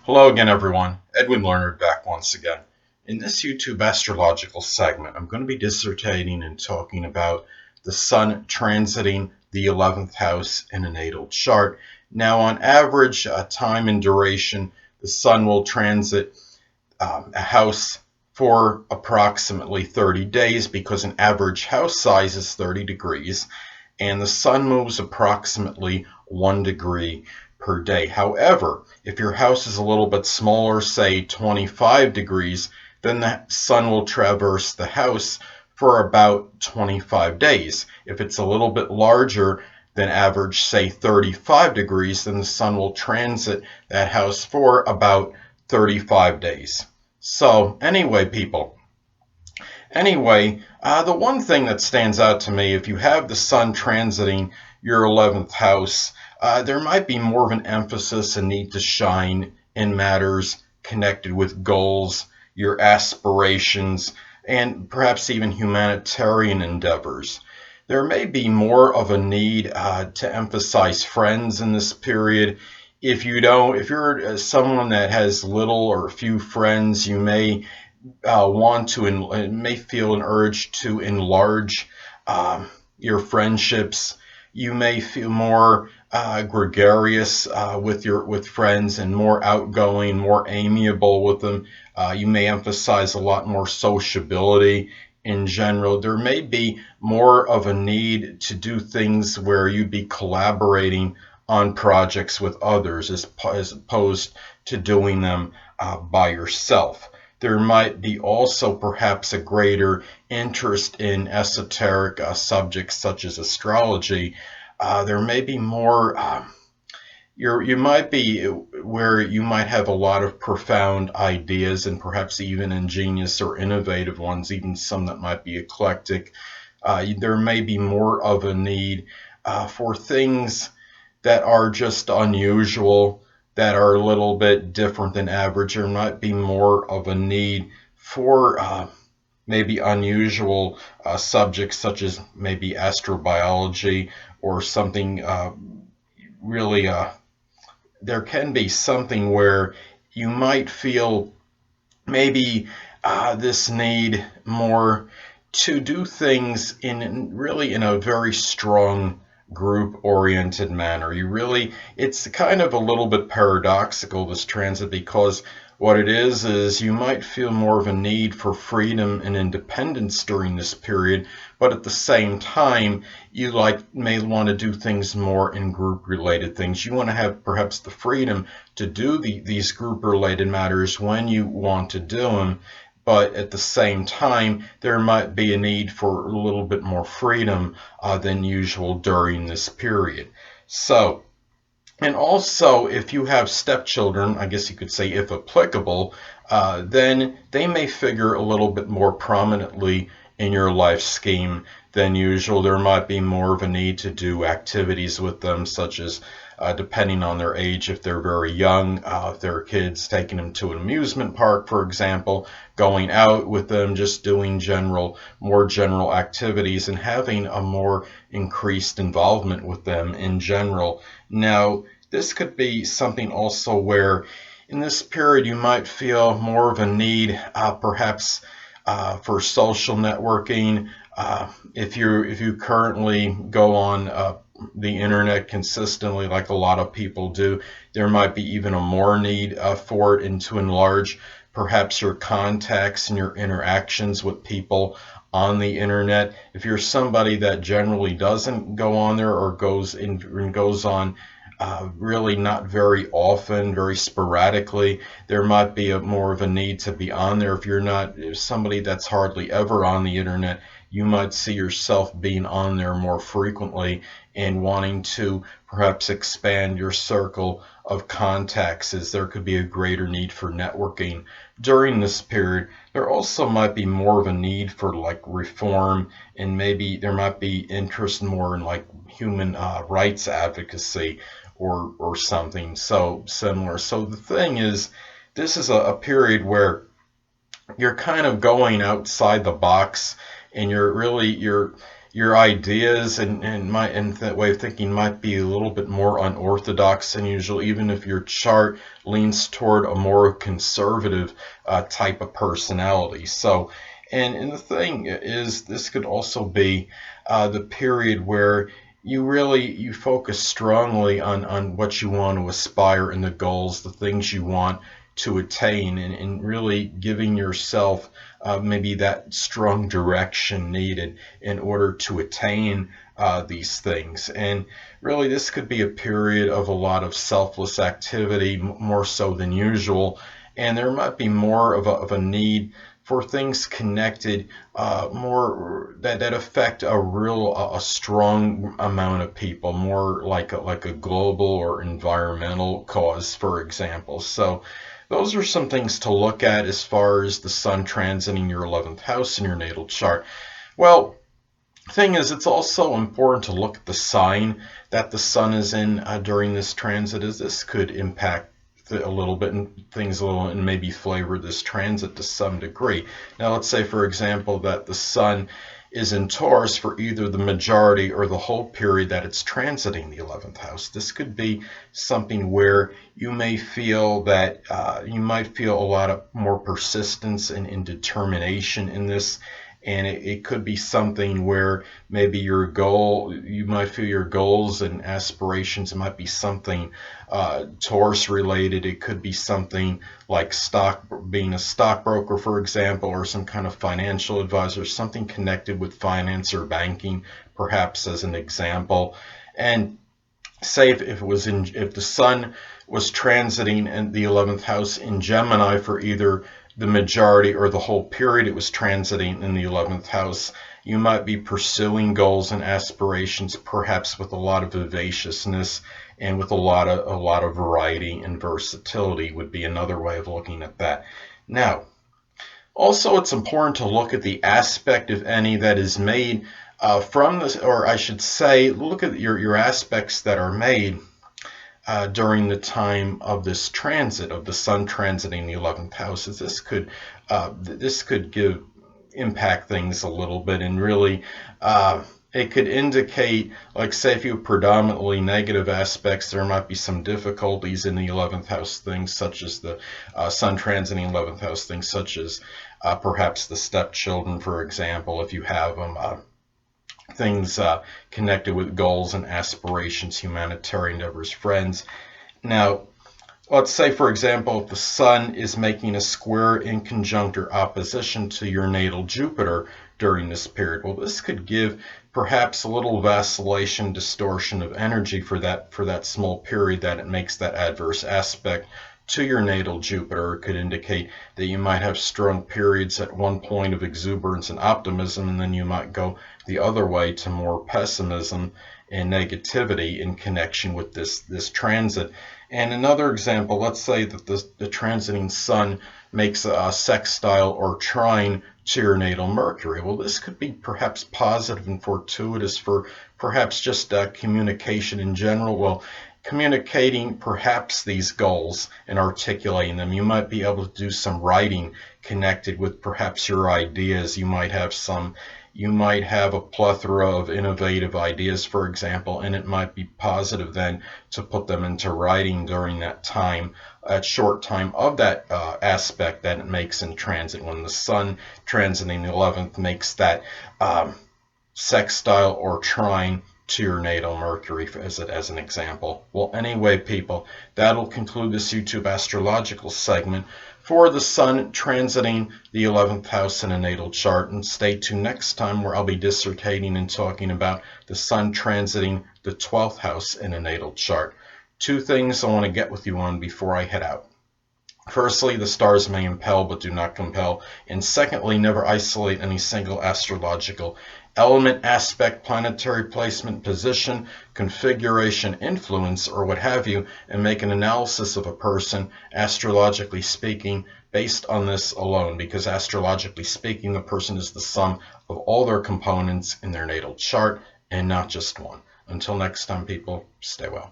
Hello again, everyone. Edwin Leonard back once again. In this YouTube astrological segment, I'm going to be dissertating and talking about the Sun transiting the 11th house in a natal chart. Now, on average time and duration, the Sun will transit a house for approximately 30 days because an average house size is 30 degrees and the sun moves approximately 1 degree per day. However, if your house is a little bit smaller, say 25 degrees, then the sun will traverse the house for about 25 days. If it's a little bit larger than average, say 35 degrees, then the sun will transit that house for about 35 days. So anyway, people, the one thing that stands out to me, if you have the sun transiting your 11th house, there might be more of an emphasis and need to shine in matters connected with goals, your aspirations, and perhaps even humanitarian endeavors. There may be more of a need to emphasize friends in this period. If you're someone that has little or few friends, you may feel an urge to enlarge your friendships. You may feel more gregarious with friends and more outgoing, more amiable with them. You may emphasize a lot more sociability in general. There may be more of a need to do things where you'd be collaborating on projects with others as opposed to doing them by yourself. There might be also perhaps a greater interest in esoteric subjects such as astrology. There may be more, you might be where you might have a lot of profound ideas and perhaps even ingenious or innovative ones, even some that might be eclectic. There may be more of a need for things that are just unusual, that are a little bit different than average. There might be more of a need for maybe unusual subjects such as maybe astrobiology or something really. There can be something where you might feel maybe this need more to do things in a very strong group oriented manner. It's kind of a little bit paradoxical, this transit, because what it is you might feel more of a need for freedom and independence during this period, but at the same time, may want to do things more in group related things. You want to have perhaps the freedom to do these group related matters when you want to do them, but at the same time, there might be a need for a little bit more freedom than usual during this period. So, and also, if you have stepchildren, I guess you could say if applicable, then they may figure a little bit more prominently in your life scheme than usual. There might be more of a need to do activities with them, such as, depending on their age, if they're very young, if they're kids, taking them to an amusement park, for example, going out with them, just doing more general activities and having a more increased involvement with them in general. Now, this could be something also where in this period you might feel more of a need, perhaps for social networking. If you currently go on the internet consistently, like a lot of people do, there might be even a more need for it, and to enlarge perhaps your contacts and your interactions with people on the internet. If you're somebody that generally doesn't go on there or goes on really not very often, very sporadically, there might be more of a need to be on there. If somebody that's hardly ever on the internet, you might see yourself being on there more frequently and wanting to perhaps expand your circle of contacts, as there could be a greater need for networking during this period. There also might be more of a need for like reform, and maybe there might be interest more in like human rights advocacy or something so similar. So the thing is, this is a period where you're kind of going outside the box, and your ideas and that way of thinking might be a little bit more unorthodox than usual, even if your chart leans toward a more conservative type of personality. So, and the thing is, this could also be the period where you focus strongly on what you want to aspire and the goals, the things you want to attain, and really giving yourself maybe that strong direction needed in order to attain these things. And really, this could be a period of a lot of selfless activity, more so than usual. And there might be more of a need for things connected more that affect a strong amount of people, more like a global or environmental cause, for example. So those are some things to look at as far as the sun transiting your 11th house in your natal chart. Well, thing is, it's also important to look at the sign that the sun is in during this transit, as this could impact a little bit and things a little, and maybe flavor this transit to some degree. Now, let's say, for example, that the sun is in Taurus for either the majority or the whole period that it's transiting the 11th house. This could be something where you may feel that you might feel a lot of more persistence and determination in this. And it could be something where maybe you might feel your goals and aspirations, it might be something Taurus related. It could be something like being a stockbroker, for example, or some kind of financial advisor, something connected with finance or banking, perhaps as an example. And say if the sun was transiting in the 11th house in Gemini for either the majority or the whole period it was transiting in the 11th house, you might be pursuing goals and aspirations, perhaps with a lot of vivaciousness and with a lot of variety and versatility would be another way of looking at that. Now, also it's important to look at the aspect, if any, that is made from this, or I should say, look at your aspects that are made during the time of this transit of the sun transiting the 11th house. This could impact things a little bit, and really it could indicate, like, say if you have predominantly negative aspects, there might be some difficulties in the 11th house things, such as the sun transiting 11th house things, such as perhaps the stepchildren, for example, if you have them. Things connected with goals and aspirations, humanitarian endeavors, friends. Now, let's say, for example, if the sun is making a square in conjunct or opposition to your natal Jupiter during this period, well, this could give perhaps a little vacillation, distortion of energy for that small period that it makes that adverse aspect to your natal Jupiter. It could indicate that you might have strong periods at one point of exuberance and optimism, and then you might go the other way to more pessimism and negativity in connection with this transit. And another example, let's say that the transiting sun makes a sextile or trine to your natal Mercury. Well, this could be perhaps positive and fortuitous for perhaps just communication in general. Well, communicating perhaps these goals and articulating them. You might be able to do some writing connected with perhaps your ideas. You might have a plethora of innovative ideas, for example, and it might be positive then to put them into writing during that short time of that aspect that it makes in transit. When the sun transiting the 11th makes that sextile or trine to your natal Mercury as an example. Well, anyway, people, that'll conclude this YouTube astrological segment for the sun transiting the 11th house in a natal chart. And stay tuned next time, where I'll be dissertating and talking about the sun transiting the 12th house in a natal chart. Two things I want to get with you on before I head out. Firstly, the stars may impel but do not compel. And secondly, never isolate any single astrological element, aspect, planetary placement, position, configuration, influence, or what have you, and make an analysis of a person, astrologically speaking, based on this alone, because astrologically speaking, the person is the sum of all their components in their natal chart and not just one. Until next time, people, stay well.